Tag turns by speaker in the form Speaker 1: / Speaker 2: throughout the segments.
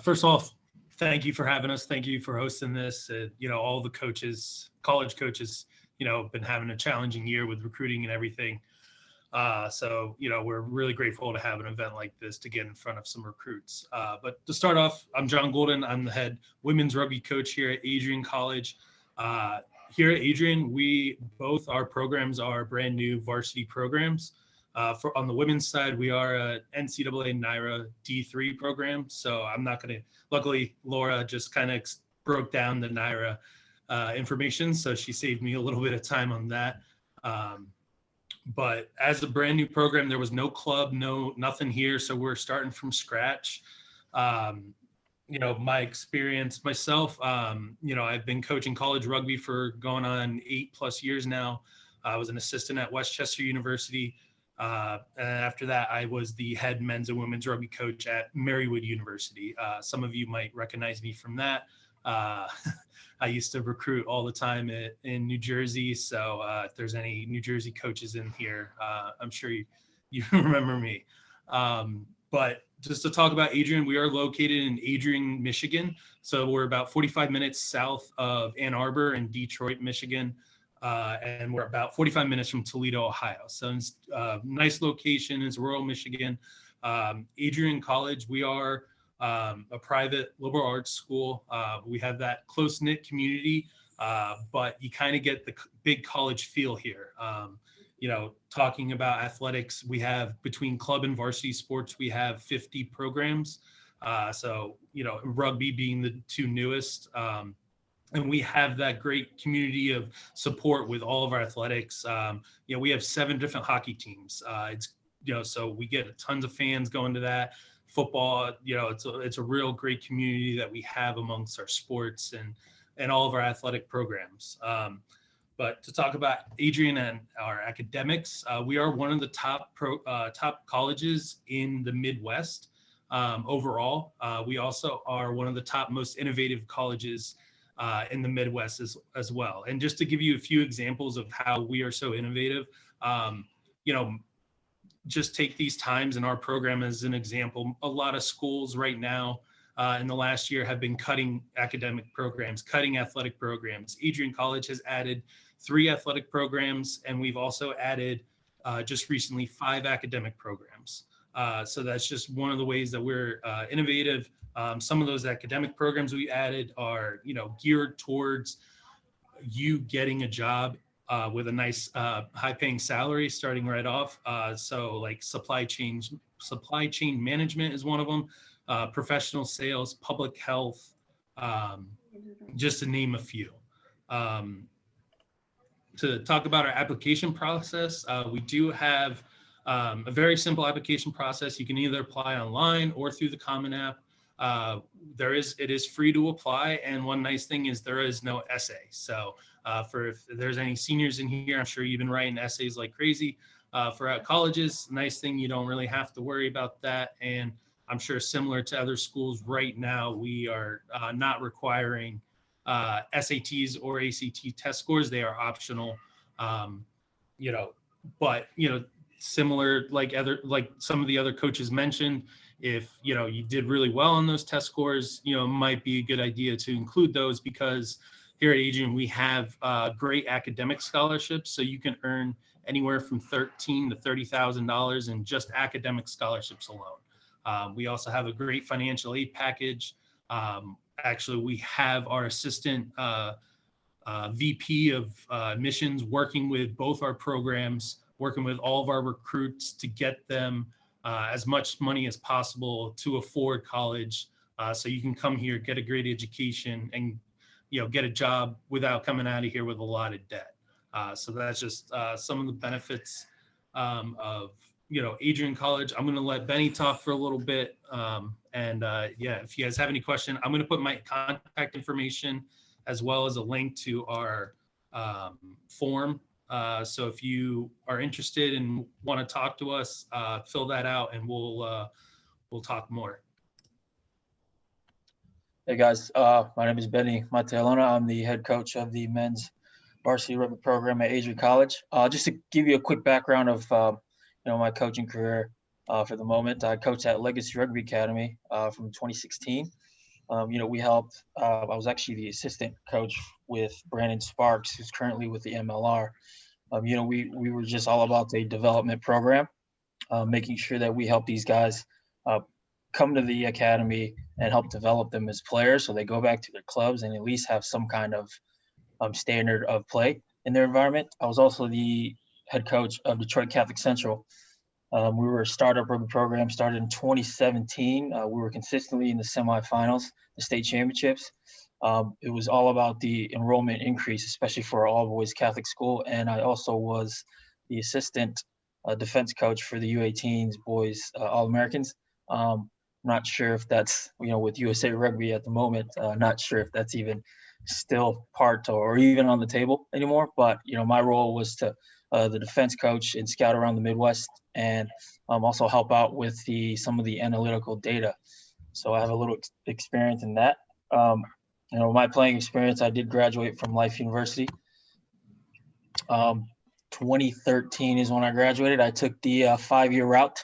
Speaker 1: First off, thank you for having us. Thank you for hosting this. All the coaches, college coaches, been having a challenging year with recruiting and everything. We're really grateful to have an event like this to get in front of some recruits. But to start off, I'm John Gulden. I'm the head women's rugby coach here at Adrian College. Here at Adrian, our programs are brand new varsity programs. On the women's side, we are a NCAA NYRA D3 program. So I'm not going to, luckily, Laura just kind of broke down the NYRA information. So she saved me a little bit of time on that. But as a brand new program, there was no club, nothing here. So we're starting from scratch. My experience myself, I've been coaching college rugby for going on 8+ years now. I was an assistant at Westchester University. And after that, I was the head men's and women's rugby coach at Marywood University. Some of you might recognize me from that. I used to recruit all the time in New Jersey. So if there's any New Jersey coaches in here, I'm sure you remember me. But just to talk about Adrian, we are located in Adrian, Michigan. So we're about 45 minutes south of Ann Arbor and Detroit, Michigan. And we're about 45 minutes from Toledo, Ohio. So it's a nice location. It's rural Michigan. Adrian College, we are a private liberal arts school. We have that close-knit community, but you kind of get the big college feel here. Talking about athletics, we have between club and varsity sports, we have 50 programs. Rugby being the two newest. And we have that great community of support with all of our athletics. We have 7 different hockey teams. So we get tons of fans going to that. Football, it's a real great community that we have amongst our sports and all of our athletic programs. But to talk about Adrian and our academics, we are one of the top colleges in the Midwest overall. We also are one of the top most innovative colleges in the Midwest as well. And just to give you a few examples of how we are so innovative, just take these times in our program as an example. A lot of schools right now in the last year have been cutting academic programs, cutting athletic programs. Adrian College has added 3 athletic programs, and we've also added just recently 5 academic programs. So that's just one of the ways that we're innovative. Some of those academic programs we added are, geared towards you getting a job with a nice high-paying salary starting right off. So like supply chain management is one of them, professional sales, public health, just to name a few. To talk about our application process, we do have a very simple application process. You can either apply online or through the Common App. It is free to apply, and one nice thing is there is no essay. So if there's any seniors in here, I'm sure you've been writing essays like crazy for colleges. Nice thing, you don't really have to worry about that. And I'm sure similar to other schools right now, we are not requiring SATs or ACT test scores. They are optional, similar like some of the other coaches mentioned. If you did really well on those test scores, it might be a good idea to include those, because here at Adrian we have great academic scholarships, so you can earn anywhere from $13,000 to $30,000 in just academic scholarships alone. We also have a great financial aid package. Actually, we have our assistant VP of admissions working with both our programs, working with all of our recruits to get them as much money as possible to afford college, so you can come here, get a great education, and get a job without coming out of here with a lot of debt. So that's just some of the benefits of Adrian College. I'm going to let Benny talk for a little bit, if you guys have any question, I'm going to put my contact information as well as a link to our form. So if you are interested and want to talk to us, fill that out and we'll talk more.
Speaker 2: Hey guys, my name is Benny Mateialona. I'm the head coach of the men's varsity rugby program at Adrian College. Just to give you a quick background of my coaching career. for the moment. I coach at Legacy Rugby Academy from 2016. We helped. I was actually the assistant coach with Brandon Sparks, who's currently with the MLR. We were just all about the development program, making sure that we help these guys come to the academy and help develop them as players, so they go back to their clubs and at least have some kind of standard of play in their environment. I was also the head coach of Detroit Catholic Central. We were a startup rugby program, started in 2017. We were consistently in the semifinals, the state championships. It was all about the enrollment increase, especially for our all-boys Catholic school. And I also was the assistant defense coach for the U18s boys All-Americans. Not sure if that's, with USA Rugby at the moment, not sure if that's even still part or even on the table anymore. But, my role was to the defense coach and scout around the Midwest, and also help out with some of the analytical data. So I have a little experience in that. My playing experience, I did graduate from Life University. 2013 is when I graduated. I took the 5-year route.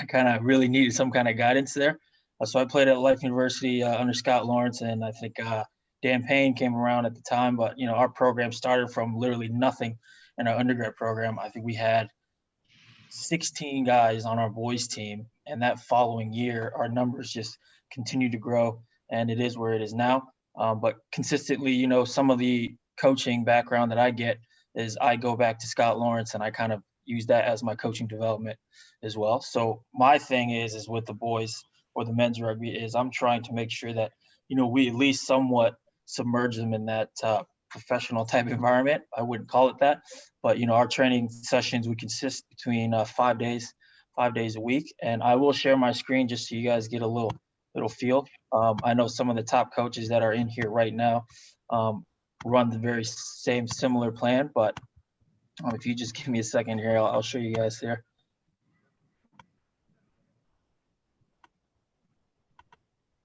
Speaker 2: Kind of really needed some kind of guidance there. So I played at Life University under Scott Lawrence, and I think Dan Payne came around at the time. But, our program started from literally nothing in our undergrad program. I think we had 16 guys on our boys team, and that following year, our numbers just continued to grow, and it is where it is now. But consistently, some of the coaching background that I get is I go back to Scott Lawrence, and I kind of use that as my coaching development as well. So my thing is with the boys or the men's rugby is I'm trying to make sure that, we at least somewhat submerge them in that professional type environment. I wouldn't call it that, but, our training sessions would consist between 5 days a week. And I will share my screen just so you guys get a little feel. I know some of the top coaches that are in here right now run the very same similar plan, but if you just give me a second here, I'll show you guys here.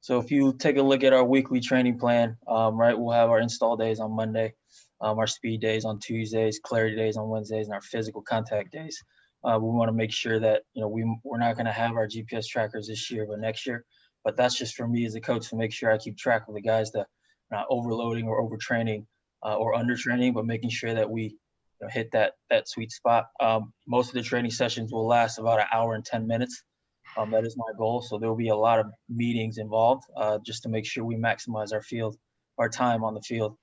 Speaker 2: So if you take a look at our weekly training plan, right, we'll have our install days on Monday, our speed days on Tuesdays, clarity days on Wednesdays, and our physical contact days. We want to make sure that, we're not going to have our GPS trackers this year, but next year. But that's just for me as a coach to make sure I keep track of the guys that are not overloading or overtraining or undertraining, but making sure that we hit that sweet spot. Most of the training sessions will last about 1 hour and 10 minutes. That is my goal. So there will be a lot of meetings involved just to make sure we maximize our time on the field.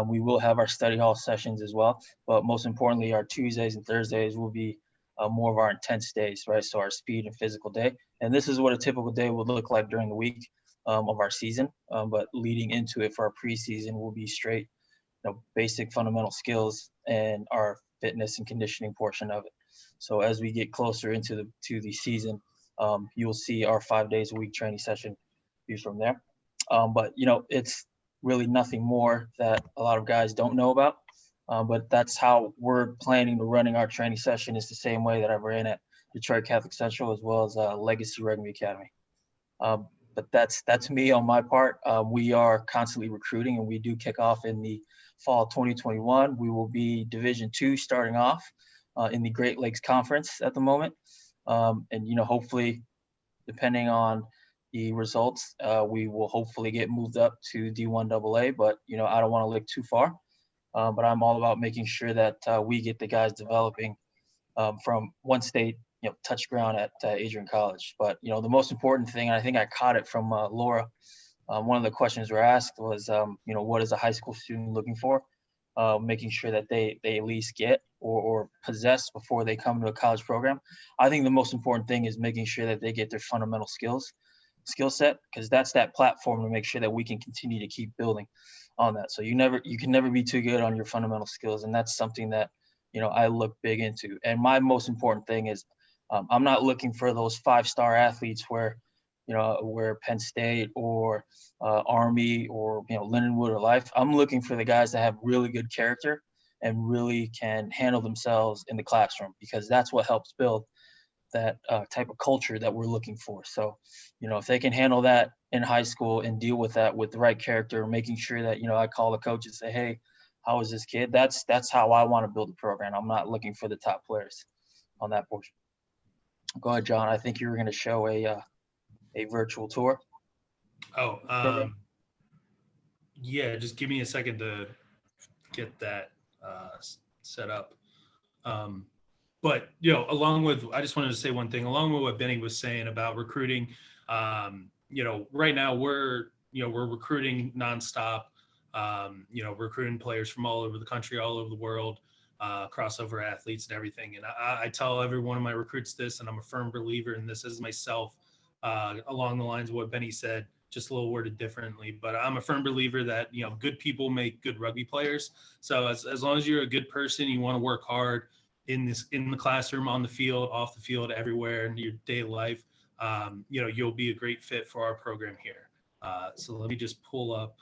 Speaker 2: We will have our study hall sessions as well, but most importantly, our Tuesdays and Thursdays will be more of our intense days, right? So our speed and physical day. And this is what a typical day would look like during the week of our season. But leading into it for our preseason will be straight, basic fundamental skills and our fitness and conditioning portion of it. So as we get closer into the season, you'll see our 5 days a week training session views from there. But, it's really nothing more that a lot of guys don't know about. But that's how we're planning to running our training session, is the same way that I ran at Detroit Catholic Central as well as Legacy Rugby Academy. But that's me on my part. We are constantly recruiting, and we do kick off in the fall 2021. We will be Division II starting off in the Great Lakes Conference at the moment. And, hopefully, depending on the results, we will hopefully get moved up to D1AA. But, I don't want to look too far. But I'm all about making sure that we get the guys developing from one state, touch ground at Adrian College. But, the most important thing, and I think I caught it from Laura, one of the questions were asked was, what is a high school student looking for? Making sure that they at least get or possess before they come to a college program. I think the most important thing is making sure that they get their fundamental skill set, because that's that platform to make sure that we can continue to keep building on that. So you can never be too good on your fundamental skills. And that's something that, I look big into. And my most important thing is I'm not looking for those 5-star athletes where Penn State or Army or, Lindenwood or Life. I'm looking for the guys that have really good character and really can handle themselves in the classroom, because that's what helps build that type of culture that we're looking for. So, if they can handle that in high school and deal with that with the right character, making sure that, I call the coach and say, hey, how is this kid? That's how I want to build a program. I'm not looking for the top players on that portion. Go ahead, John. I think you were going to show a virtual tour.
Speaker 1: Oh, yeah, just give me a second to get that set up. But, I just wanted to say one thing, along with what Benny was saying about recruiting. Right now we're recruiting nonstop, recruiting players from all over the country, all over the world, crossover athletes and everything. And I tell every one of my recruits this, and I'm a firm believer in this as myself, along the lines of what Benny said, just a little worded differently. But I'm a firm believer that, good people make good rugby players. So as long as you're a good person, you want to work hard in the classroom, on the field, off the field, everywhere in your daily life, you'll be a great fit for our program here. So let me just pull up.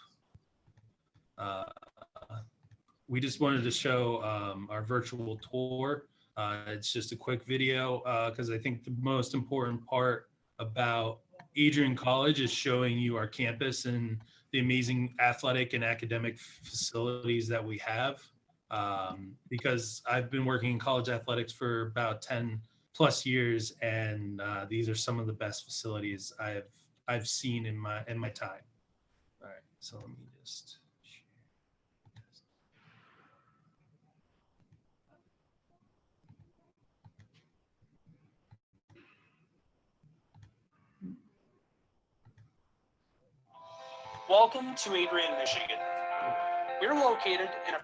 Speaker 1: We just wanted to show our virtual tour. It's just a quick video because I think the most important part about Adrian College is showing you our campus and the amazing athletic and academic facilities that we have. Because I've been working in college athletics for about 10 plus years, and these are some of the best facilities I've seen in my time. All right, so let me just.
Speaker 3: Welcome to Adrian, Michigan. We're located in a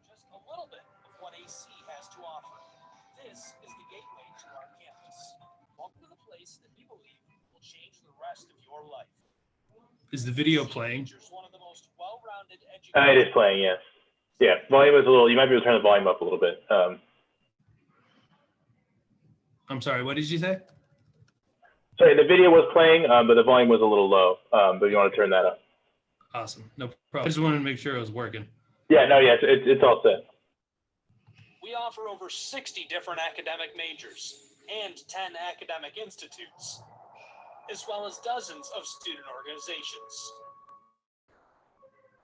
Speaker 3: just a little bit of what AC has to offer. This is the gateway to our campus. Welcome to the place that we believe will change the rest of your life.
Speaker 1: Is the video playing?
Speaker 3: One of the most well-rounded
Speaker 4: it is playing, yes. Yeah, volume is a little, you might be able to turn the volume up a little bit.
Speaker 1: I'm sorry, what did you say?
Speaker 4: Sorry, the video was playing, but the volume was a little low, but you want to turn that up.
Speaker 1: Awesome, no problem. I just wanted to make sure it was working.
Speaker 4: Yeah, no, yeah, it's all set.
Speaker 3: We offer over 60 different academic majors and 10 academic institutes, as well as dozens of student organizations.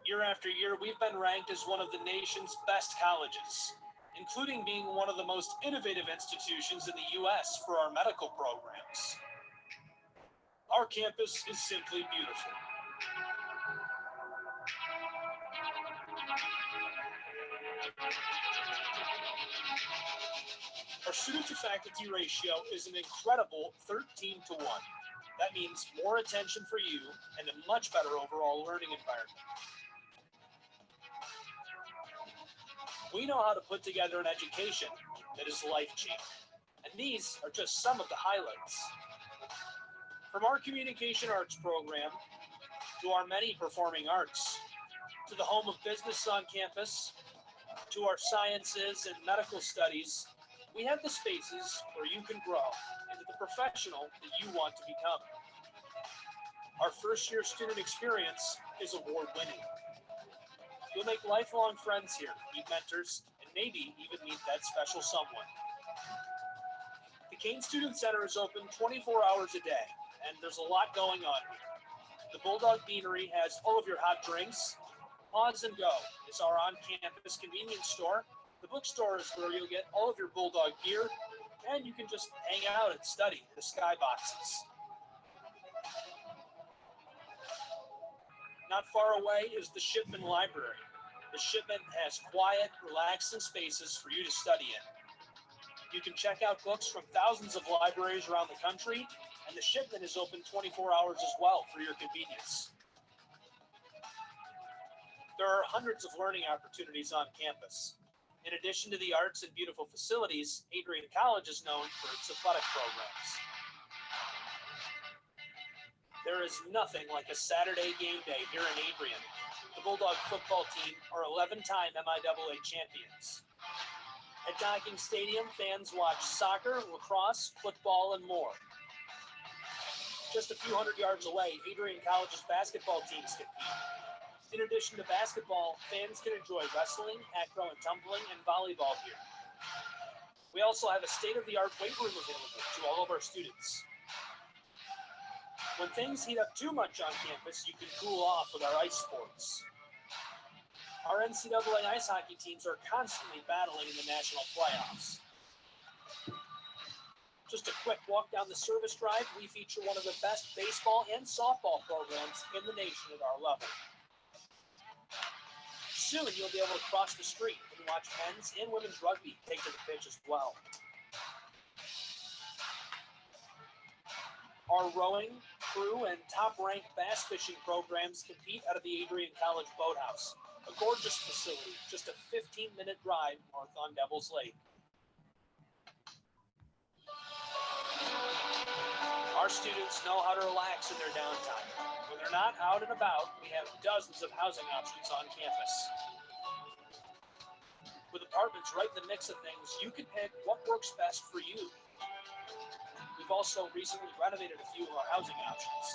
Speaker 3: Year after year, we've been ranked as one of the nation's best colleges, including being one of the most innovative institutions in the U.S. for our medical programs. Our campus is simply beautiful. Our student-to-faculty ratio is an incredible 13 to 1. That means more attention for you and a much better overall learning environment. We know how to put together an education that is life-changing, and these are just some of the highlights. From our communication arts program, to our many performing arts, to the home of business on campus, to our sciences and medical studies, we have the spaces where you can grow into the professional that you want to become. Our first-year student experience is award-winning. You'll make lifelong friends here, meet mentors, and maybe even meet that special someone. The Kane Student Center is open 24 hours a day, and there's a lot going on here. The Bulldog Beanery has all of your hot drinks. Pause and Go is our on-campus convenience store. The bookstore is where you'll get all of your Bulldog gear, and you can just hang out and study the skyboxes. Not far away is the Shipman Library. The Shipman has quiet, relaxing spaces for you to study in. You can check out books from thousands of libraries around the country, and the Shipman is open 24 hours as well for your convenience. There are hundreds of learning opportunities on campus. In addition to the arts and beautiful facilities, Adrian College is known for its athletic programs. There is nothing like a Saturday game day here in Adrian. The Bulldog football team are 11-time MIAA champions. At Docking Stadium, fans watch soccer, lacrosse, football, and more. Just a few hundred yards away, Adrian College's basketball teams compete. In addition to basketball, fans can enjoy wrestling, acro and tumbling, and volleyball here. We also have a state-of-the-art weight room available to all of our students. When things heat up too much on campus, you can cool off with our ice sports. Our NCAA ice hockey teams are constantly battling in the national playoffs. Just a quick walk down the service drive, we feature one of the best baseball and softball programs in the nation at our level. Soon you'll be able to cross the street and watch men's and women's rugby take to the pitch as well. Our rowing, crew, and top-ranked bass fishing programs compete out of the Adrian College Boathouse, a gorgeous facility just a 15-minute drive north on Devil's Lake. Our students know how to relax in their downtime. When they're not out and about, we have dozens of housing options on campus. With apartments right in the mix of things, you can pick what works best for you. We've also recently renovated a few of our housing options.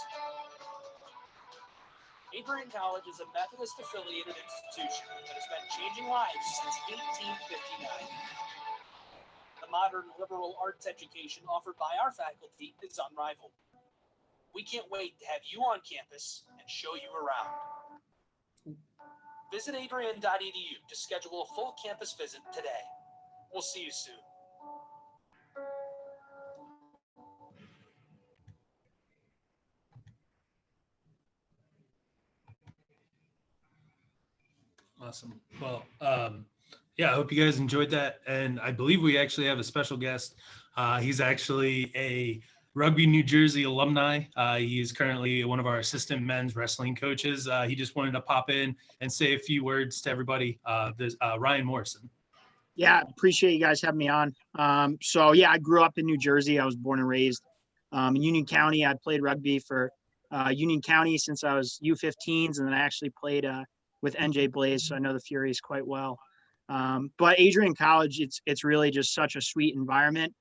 Speaker 3: Adrian College is a Methodist-affiliated institution that has been changing lives since 1859. The modern liberal arts education offered by our faculty is unrivaled. We can't wait to have you on campus and show you around. Visit adrian.edu to schedule a full campus visit today. We'll see you soon.
Speaker 1: Awesome. Well, yeah, I hope you guys enjoyed that. And I believe we actually have a special guest. He's actually a Rugby New Jersey alumni. He is currently one of our assistant men's wrestling coaches. He just wanted to pop in and say a few words to everybody. There's Ryan Morrison.
Speaker 5: Yeah, appreciate you guys having me on. So yeah, I grew up in New Jersey. I was born and raised in Union County. I played rugby for Union County since I was U15s, and then I actually played with NJ Blaze, so I know the Furies quite well. But Adrian College, it's really just such a sweet environment.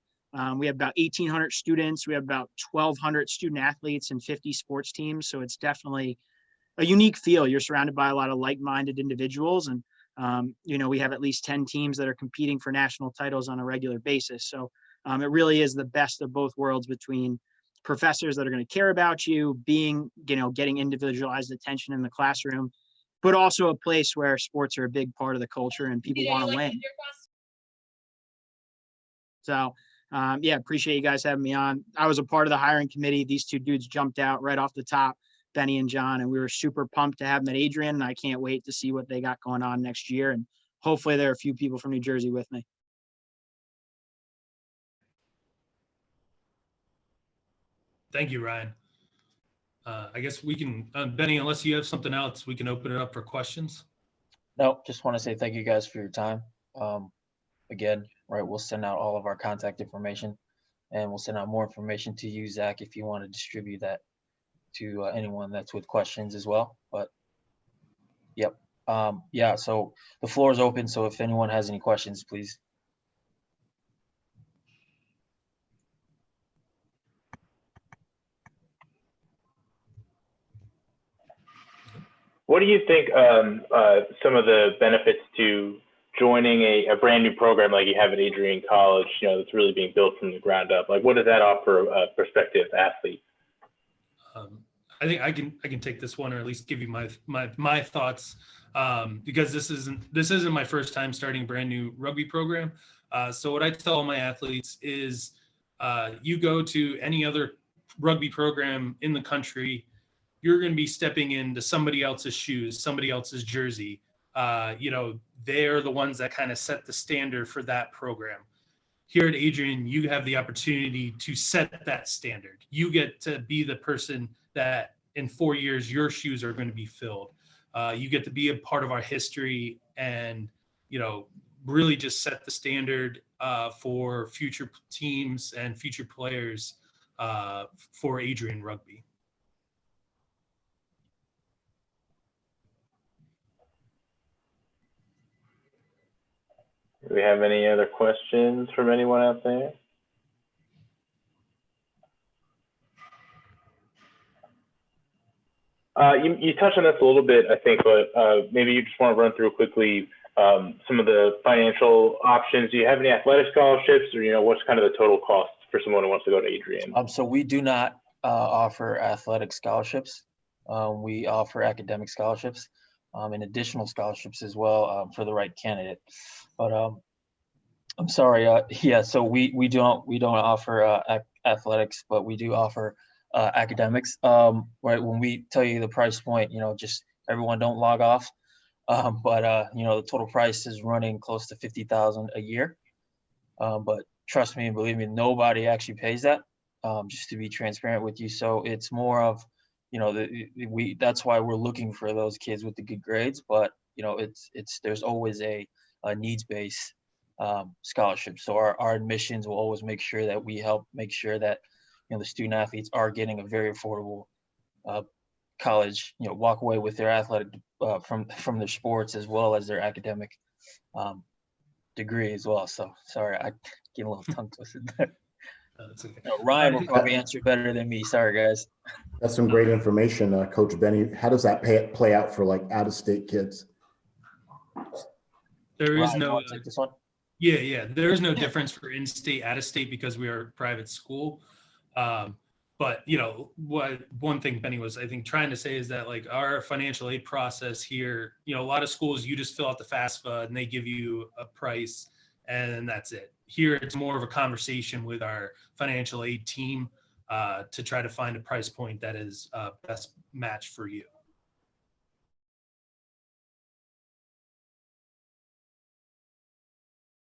Speaker 5: We have about 1,800 students. We have about 1,200 student athletes and 50 sports teams. So it's definitely a unique feel. You're surrounded by a lot of like-minded individuals. And, we have at least 10 teams that are competing for national titles on a regular basis. So it really is the best of both worlds between professors that are going to care about you, being, getting individualized attention in the classroom, but also a place where sports are a big part of the culture and people want to win. So, yeah, appreciate you guys having me on. I was a part of the hiring committee. These two dudes jumped out right off the top, Benny and John, and we were super pumped to have them at Adrian. And I can't wait to see what they got going on next year. And hopefully there are a few people from New Jersey with me.
Speaker 1: Thank you, Ryan. I guess we can, Benny, unless you have something else, we can open it up for questions.
Speaker 2: No, just want to say thank you guys for your time. Again, right, we'll send out all of our contact information, and we'll send out more information to you, Zach, if you want to distribute that to anyone that's with questions as well. But yep. Yeah, so the floor is open. So if anyone has any questions, please.
Speaker 4: What do you think some of the benefits to joining a brand new program like you have at Adrian College, that's really being built from the ground up? Like, what does that offer a prospective athlete?
Speaker 1: I think I can take this one, or at least give you my thoughts, because this isn't my first time starting a brand new rugby program. So what I tell all my athletes is, you go to any other rugby program in the country, you're going to be stepping into somebody else's shoes, somebody else's jersey. They're the ones that kind of set the standard for that program. Here at Adrian, you have the opportunity to set that standard. You get to be the person that in 4 years, your shoes are going to be filled. You get to be a part of our history and, really just set the standard for future teams and future players for Adrian Rugby.
Speaker 4: Do we have any other questions from anyone out there? You touched on this a little bit, I think, but maybe you just want to run through quickly some of the financial options. Do you have any athletic scholarships, or what's kind of the total cost for someone who wants to go to Adrian?
Speaker 2: So we do not offer athletic scholarships. We offer academic scholarships and additional scholarships as well for the right candidate. But I'm sorry. Yeah, so we don't offer athletics, but we do offer academics. Right, when we tell you the price point, just everyone don't log off. But the total price is running close to $50,000 a year. But trust me and believe me, nobody actually pays that. Just to be transparent with you, so it's more of, that's why we're looking for those kids with the good grades. But there's always a needs-based scholarship. So our admissions will always make sure that we help make sure that the student athletes are getting a very affordable college, walk away with their athletic from their sports as well as their academic degree as well. So sorry, I get a little tongue twisted there.
Speaker 1: That's okay.
Speaker 2: Ryan will probably answer better than me. Sorry, guys.
Speaker 6: That's some great information, Coach Benny. How does that play out for like out-of-state kids?
Speaker 1: There is
Speaker 2: Ryan,
Speaker 1: no.
Speaker 2: you wanna take this one?
Speaker 1: Yeah. There is no difference for in-state, out-of-state because we are a private school. But one thing Benny was, I think, trying to say is that like our financial aid process here, a lot of schools, you just fill out the FAFSA and they give you a price and that's it. Here, it's more of a conversation with our financial aid team to try to find a price point that is best match for you.